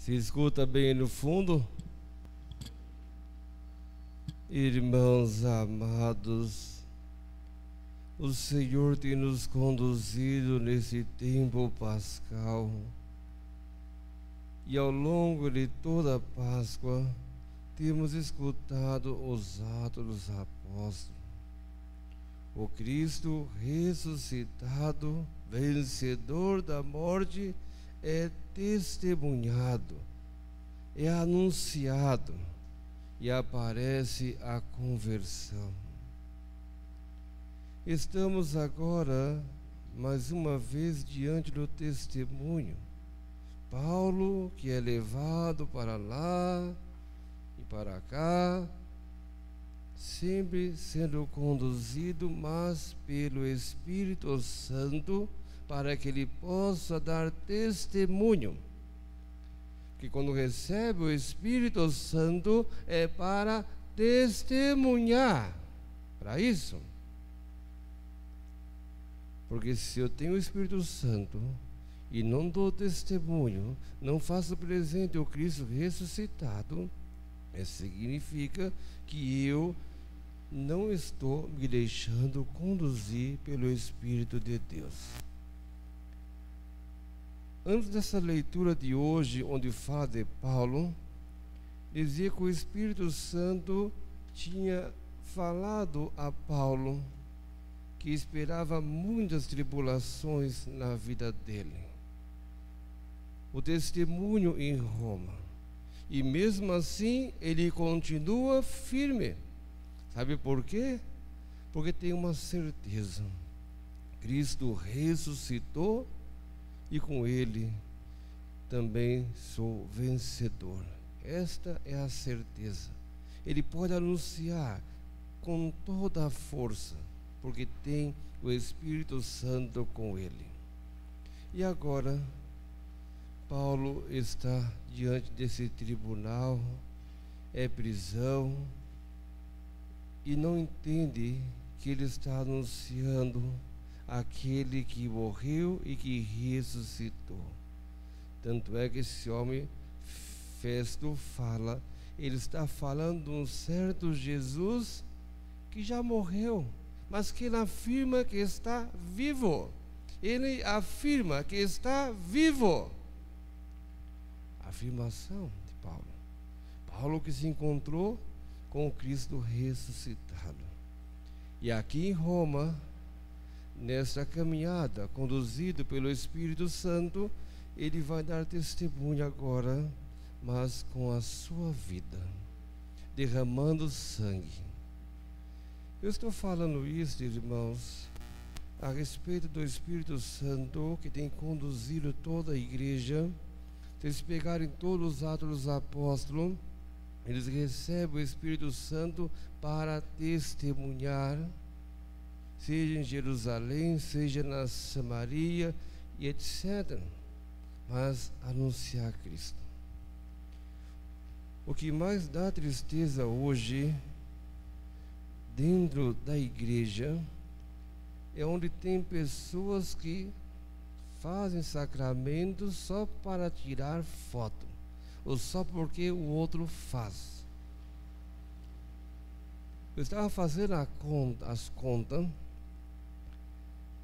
Se escuta bem no fundo? Irmãos amados, o Senhor tem nos conduzido nesse tempo pascal e ao longo de toda a Páscoa temos escutado os Atos dos Apóstolos. O Cristo ressuscitado, vencedor da morte, é testemunhado, é anunciado e aparece a conversão. Estamos agora, mais uma vez, diante do testemunho. Paulo, que é levado para lá e para cá, sempre sendo conduzido, mas pelo Espírito Santo, para que ele possa dar testemunho. Que quando recebe o Espírito Santo é para testemunhar, para isso. Porque se eu tenho o Espírito Santo e não dou testemunho, não faço presente o Cristo ressuscitado, significa que eu não estou me deixando conduzir pelo Espírito de Deus. Antes dessa leitura de hoje, onde fala de Paulo, dizia que o Espírito Santo tinha falado a Paulo que esperava muitas tribulações na vida dele. O testemunho em Roma. E mesmo assim, ele continua firme. Sabe por quê? Porque tem uma certeza. Cristo ressuscitou e com ele também sou vencedor. Esta é a certeza. Ele pode anunciar com toda a força, porque tem o Espírito Santo com ele. E agora, Paulo está diante desse tribunal, é prisão, e não entende que ele está anunciando aquele que morreu e que ressuscitou. Tanto é que esse homem, Festo, fala, ele está falando de um certo Jesus que já morreu, mas que ele afirma que está vivo. Ele afirma que está vivo. Afirmação de Paulo. Paulo que se encontrou com o Cristo ressuscitado. E aqui em Roma, nesta caminhada, conduzido pelo Espírito Santo, ele vai dar testemunho agora, mas com a sua vida, derramando sangue. Eu estou falando isso, irmãos, a respeito do Espírito Santo que tem conduzido toda a igreja. Vocês pegarem todos os Atos dos Apóstolos, eles recebem o Espírito Santo para testemunhar, seja em Jerusalém, seja na Samaria e etc., mas anunciar Cristo. O que mais dá tristeza hoje, dentro da igreja, é onde tem pessoas que fazem sacramentos só para tirar foto, ou só porque o outro faz. Eu estava fazendo as contas.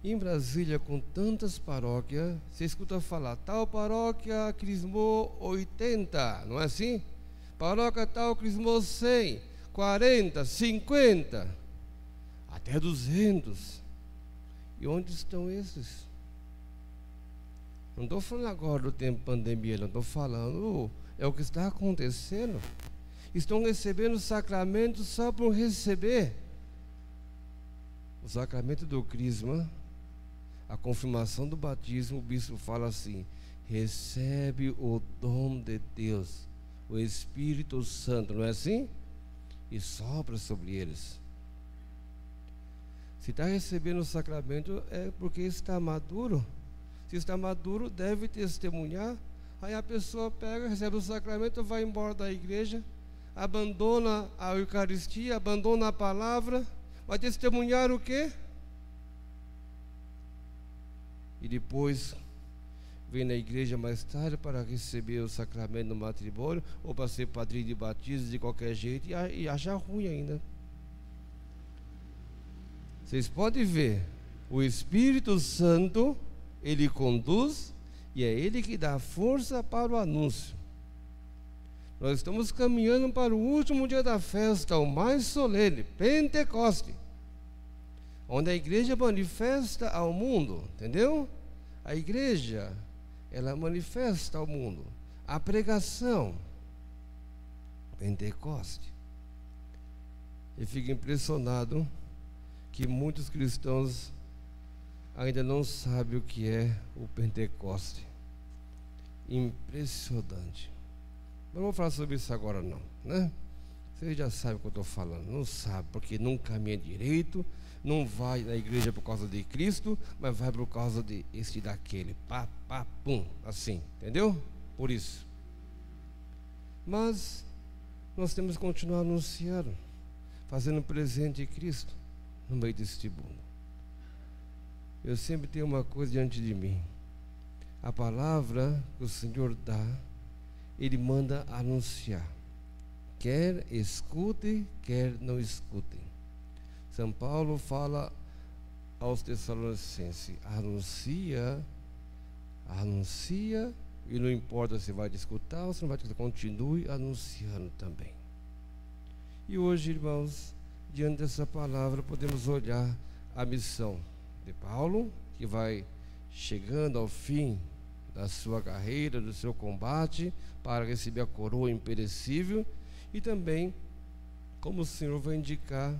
Em Brasília, com tantas paróquias, você escuta falar, tal paróquia crismou 80, não é assim? Paróquia tal crismou 100, 40, 50, até 200. E onde estão esses? Não estou falando agora do tempo de pandemia, não estou falando, é o que está acontecendo. Estão recebendo sacramentos só por receber. O sacramento do crisma, a confirmação do batismo, o bispo fala assim: recebe o dom de Deus, o Espírito Santo, não é assim? E sopra sobre eles. Se está recebendo o sacramento é porque está maduro. Se está maduro, deve testemunhar. Aí a pessoa pega, recebe o sacramento, vai embora da igreja, abandona a Eucaristia, abandona a palavra, vai testemunhar o quê? E depois vem na igreja mais tarde para receber o sacramento do matrimônio ou para ser padrinho de batismo de qualquer jeito e achar ruim ainda. Vocês podem ver, o Espírito Santo, ele conduz e é ele que dá força para o anúncio. Nós estamos caminhando para o último dia da festa, o mais solene, Pentecoste, onde a igreja manifesta ao mundo, entendeu? A igreja, ela manifesta ao mundo a pregação, Pentecoste. Eu fico impressionado que muitos cristãos ainda não sabem o que é o Pentecoste. Impressionante. Mas não vou falar sobre isso agora não, né? Vocês já sabem o que eu estou falando. Não sabe, porque não caminha direito, não vai na igreja por causa de Cristo, mas vai por causa de esse e daquele. Pá, pá, pum, assim, entendeu? Por isso. Mas nós temos que continuar anunciando, fazendo presente Cristo no meio deste mundo. Eu sempre tenho uma coisa diante de mim. A palavra que o Senhor dá, Ele manda anunciar. Quer escute, quer não escute. São Paulo fala aos Tessalonicenses: anuncia, e não importa se vai escutar ou se não vai escutar, continue anunciando também. E hoje, irmãos, diante dessa palavra, podemos olhar a missão de Paulo, que vai chegando ao fim da sua carreira, do seu combate, para receber a coroa imperecível, e também como o Senhor vai indicar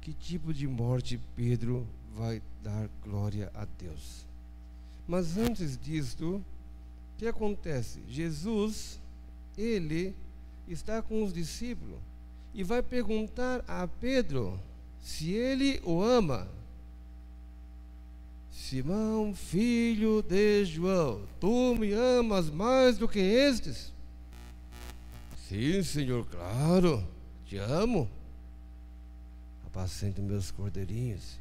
que tipo de morte Pedro vai dar glória a Deus. Mas antes disto, o que acontece? Jesus, ele está com os discípulos e vai perguntar a Pedro se ele o ama. Simão, filho de João, tu me amas mais do que estes? Sim, Senhor, claro, te amo. Apacenta meus cordeirinhos.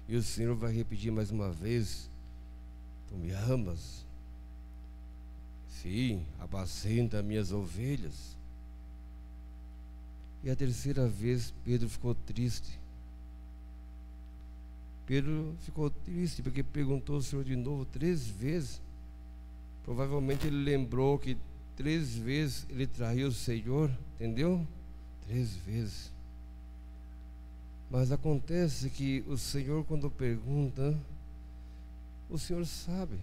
E o Senhor vai repetir mais uma vez: tu me amas? Sim, apacenta minhas ovelhas. E a terceira vez Pedro ficou triste. Pedro ficou triste porque perguntou ao Senhor de novo 3 vezes. Provavelmente ele lembrou que 3 vezes ele traiu o Senhor, entendeu? 3 vezes. Mas acontece que o Senhor, quando pergunta, o Senhor sabe.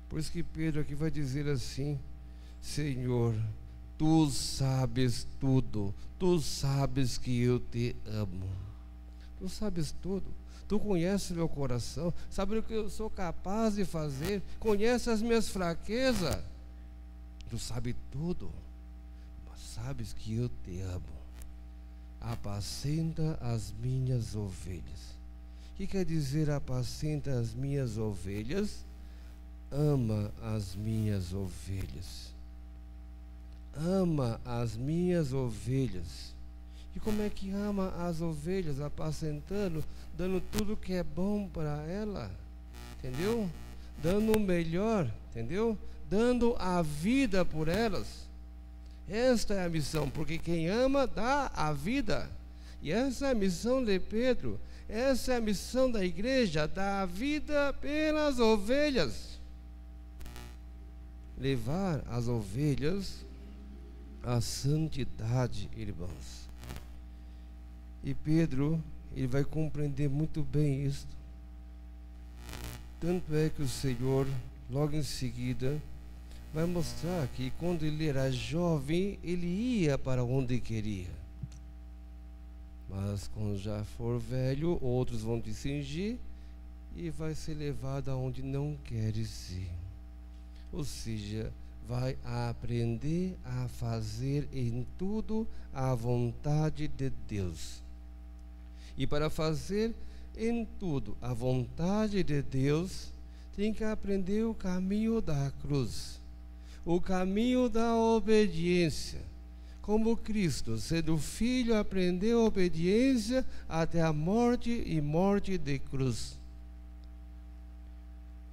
Por isso que Pedro aqui vai dizer assim: Senhor, tu sabes tudo, tu sabes que eu te amo, tu sabes tudo. Tu conheces meu coração, sabe o que eu sou capaz de fazer, conhece as minhas fraquezas, tu sabes tudo, mas sabes que eu te amo. Apacenta as minhas ovelhas. O que quer dizer apacenta as minhas ovelhas? Ama as minhas ovelhas. Ama as minhas ovelhas. E como é que ama as ovelhas? Apacentando, dando tudo que é bom para ela, entendeu? Dando o melhor, entendeu? Dando a vida por elas. Esta é a missão, porque quem ama dá a vida. E essa é a missão de Pedro, essa é a missão da igreja, dar a vida pelas ovelhas. Levar as ovelhas à santidade, irmãos. E Pedro, ele vai compreender muito bem isso. Tanto é que o Senhor, logo em seguida, vai mostrar que quando ele era jovem, ele ia para onde queria. Mas quando já for velho, outros vão te cingir e vai ser levado aonde não queres ir. Ou seja, vai aprender a fazer em tudo a vontade de Deus. E para fazer em tudo a vontade de Deus, tem que aprender o caminho da cruz, o caminho da obediência. Como Cristo, sendo filho, aprendeu a obediência até a morte e morte de cruz.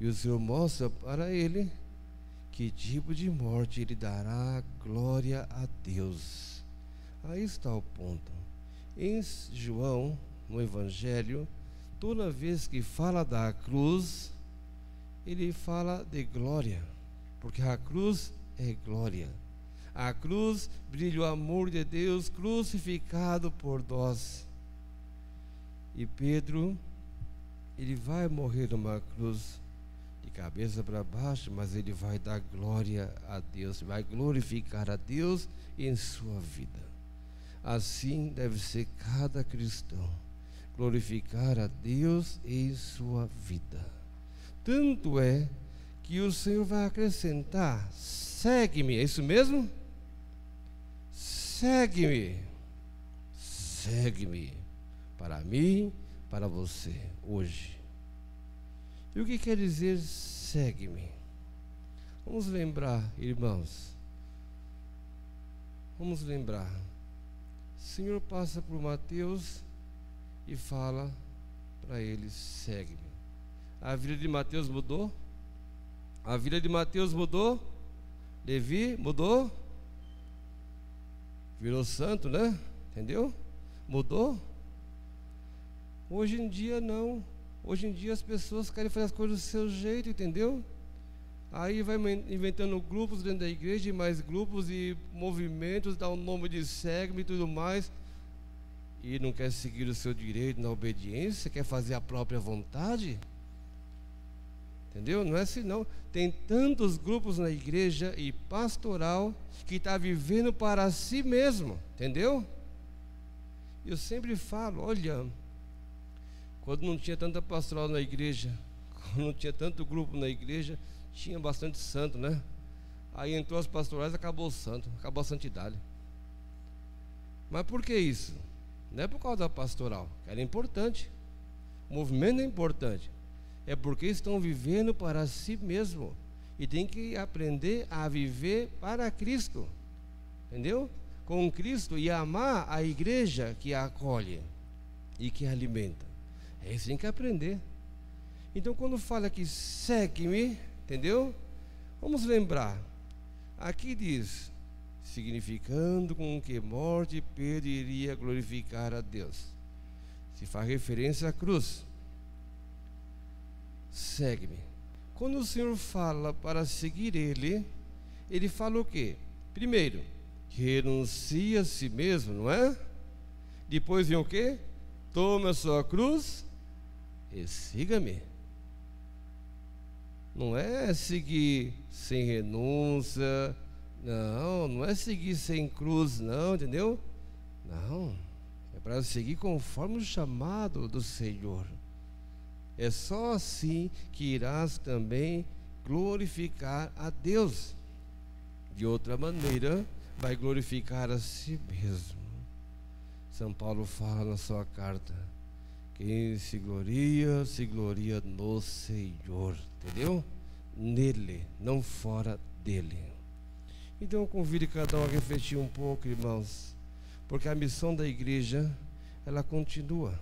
E o Senhor mostra para ele que tipo de morte ele dará glória a Deus. Aí está o ponto. Em João, no Evangelho, toda vez que fala da cruz, ele fala de glória, porque a cruz é glória. A cruz brilha o amor de Deus crucificado por nós. E Pedro, ele vai morrer numa cruz de cabeça para baixo, mas ele vai dar glória a Deus, vai glorificar a Deus em sua vida. Assim deve ser cada cristão, glorificar a Deus em sua vida. Tanto é que o Senhor vai acrescentar: segue-me, é isso mesmo? Segue-me, segue-me, para mim, para você, hoje. E o que quer dizer segue-me? Vamos lembrar, irmãos, vamos lembrar. O Senhor passa por Mateus e fala para ele: segue-me. A vida de Mateus mudou? A vida de Mateus mudou? Levi mudou? Virou santo, né? Entendeu? Mudou? Hoje em dia não. Hoje em dia as pessoas querem fazer as coisas do seu jeito, entendeu? Aí vai inventando grupos dentro da igreja, e mais grupos e movimentos, dá o nome de segue-me e tudo mais. E não quer seguir o seu direito na obediência, quer fazer a própria vontade. Entendeu? Não é assim não. Tem tantos grupos na igreja e pastoral que está vivendo para si mesmo. Entendeu? Eu sempre falo, olha, quando não tinha tanta pastoral na igreja, quando não tinha tanto grupo na igreja, tinha bastante santo, né? Aí entrou as pastorais, acabou o santo, acabou a santidade. Mas por que isso? Não é por causa da pastoral, que ela é importante. O movimento é importante. É porque estão vivendo para si mesmo e tem que aprender a viver para Cristo, entendeu? Com Cristo, e amar a igreja que a acolhe e que a alimenta. É isso que tem que aprender. Então, quando fala que segue-me, entendeu? Vamos lembrar. Aqui diz: significando com que morte Pedro iria glorificar a Deus. Se faz referência à cruz. Segue-me. Quando o Senhor fala para seguir Ele, Ele fala o quê? Primeiro, renuncia a si mesmo, não é? Depois vem o quê? Tome a sua cruz e siga-me. Não é seguir sem renúncia, não é seguir sem cruz, não, entendeu? Não, é para seguir conforme o chamado do Senhor. É só assim que irás também glorificar a Deus. De outra maneira, vai glorificar a si mesmo. São Paulo fala na sua carta: quem se gloria no Senhor, entendeu? Nele, não fora dele. Então eu convido cada um a refletir um pouco, irmãos, porque a missão da igreja, ela continua.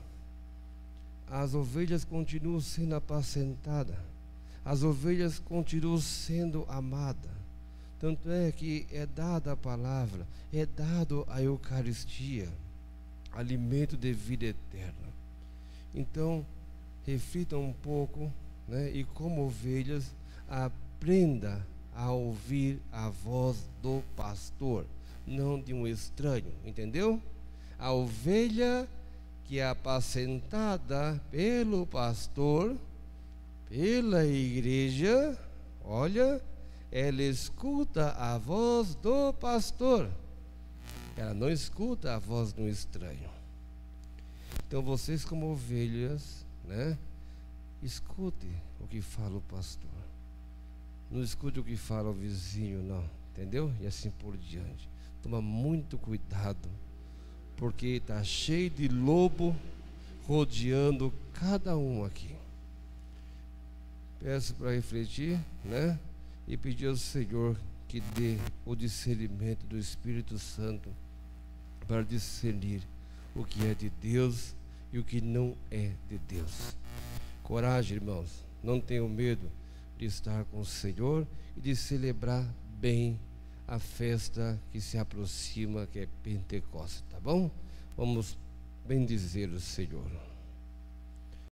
As ovelhas continuam sendo apacentadas, as ovelhas continuam sendo amadas. Tanto é que é dada a palavra, é dado a Eucaristia, alimento de vida eterna. Então, reflitam um pouco, né? E como ovelhas, aprenda a ouvir a voz do pastor, não de um estranho, entendeu? A ovelha que é apacentada pelo pastor, pela igreja, olha, ela escuta a voz do pastor, ela não escuta a voz de um estranho. Então vocês, como ovelhas, né, escute o que fala o pastor, não escute o que fala o vizinho, não, entendeu? E assim por diante. Toma muito cuidado, porque está cheio de lobo rodeando cada um aqui. Peço para refletir, né? E pedir ao Senhor que dê o discernimento do Espírito Santo para discernir o que é de Deus e o que não é de Deus. Coragem, irmãos, não tenham medo, de estar com o Senhor e de celebrar bem a festa que se aproxima, que é Pentecostes, tá bom? Vamos bendizer o Senhor.